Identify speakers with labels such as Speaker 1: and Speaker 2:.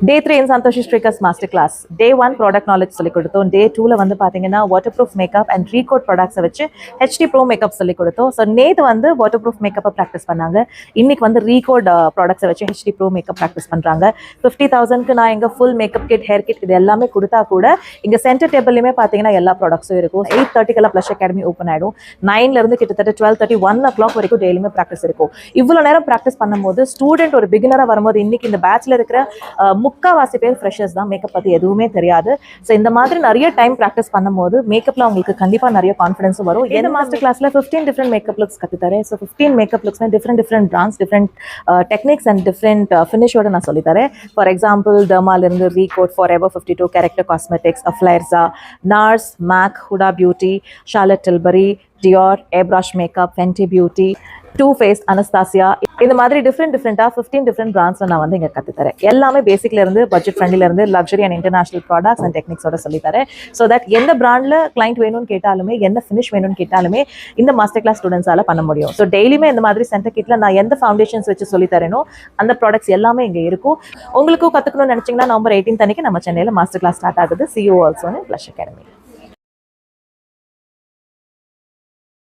Speaker 1: Day 3 in Santoshi Striker's Masterclass. Day 1 product knowledge சொல்லிக் கொடுத்தோம். Day 2ல வந்து பாத்தீங்கன்னா waterproof makeup and Recode products வச்சு HD Pro makeup சொல்லிக் கொடுத்தோம். So நேத்து வந்து waterproof makeup practice பண்ணாங்க. இன்னைக்கு வந்து Recode products வச்சு HD Pro makeup practice பண்றாங்க. 50,000க்கு நான் எங்க full makeup kit, hair kit இது எல்லாமே கொடுத்தா கூட இங்க center tableலயுமே பாத்தீங்கன்னா எல்லா ப்ராடக்ட்ஸும் இருக்கும். 8:30க்கு Blush Academy ஓபன் ஆயிடும். 9ல இருந்து கிட்டத்தட்ட 12:30 1 o'clock வரைக்கும் டெய்லியுமே பிராக்டிஸ் இருக்கும். இவ்வளவு நேரம் பிராக்டிஸ் பண்ணும்போது ஸ்டூடெண்ட் ஒரு பிகினரா வரும்போது இன்னைக்கு இந்த பேட்ச்ல இருக்கிற முக்காவாசி பேர் ஃப்ரெஷர்ஸ் தான், மேக்கப் பத்தி எதுவுமே தெரியாது. ஸோ இந்த மாதிரி நிறைய டைம் ப்ராக்டிஸ் பண்ணும்போது மேக்கப்ல உங்களுக்கு கண்டிப்பா நிறைய கான்ஃபிடன்ஸும் வரும். இந்த மாஸ்டர் கிளாஸ்ல 15 டிஃப்ரெண்ட் மேக்கப் லுக்ஸ் கற்றுத்தரேன். ஸோ 15 மேக்கப் லுக்ஸ்னா different brands, different techniques and different ஃபினிஷோட நான் சொல்லித்தரேன். ஃபார் எக்ஸாம்பிள் டெர்மால இருந்து ரீகோட், Forever 52, கேரக்டர் காஸ்மெட்டிக்ஸ், அஃப்ளைர்ஸா, Nars, MAC, Huda Beauty, Charlotte Tilbury, Dior, airbrush makeup, Fenty Beauty, Too Faced, Anastasia, இந்த மாதிரி டிஃப்ரெண்டா 15 டிஃப்ரெண்ட் பிராண்ட்ஸ்ல நான் வந்து இங்க கத்துத்தரேன். எல்லாமே பேசிக்ல இருந்து பட்ஜெட் ஃப்ரெண்ட்லில இருந்து luxury and international products and டெக்னிக்ஸோட சொல்லி தரேன். ஸோ தட் எந்த பிராண்ட்ல கிளைண்ட் வேணும்னு கேட்டாலுமே, என்ன ஃபினிஷ் வேணும்னு கேட்டாலுமே இந்த மாஸ்டர் கிளாஸ் ஸ்டூடெண்ட்ஸால பண்ண முடியும். ஸோ டெய்லியுமே இந்த மாதிரி சென்டர் கிட்ல நான் எந்த ஃபவுண்டேஷன்ஸ் வச்சு சொல்லி தரேனோ அந்த ப்ராடக்ட்ஸ் எல்லாமே இங்க இருக்கும். உங்களுக்கும் கத்துக்கணும்னு நினைச்சீங்கன்னா November 18 அன்னைக்கு நம்ம சென்னையில மாஸ்டர் கிளாஸ் ஸ்டார்ட் ஆகுது. See you also in Blush Academy.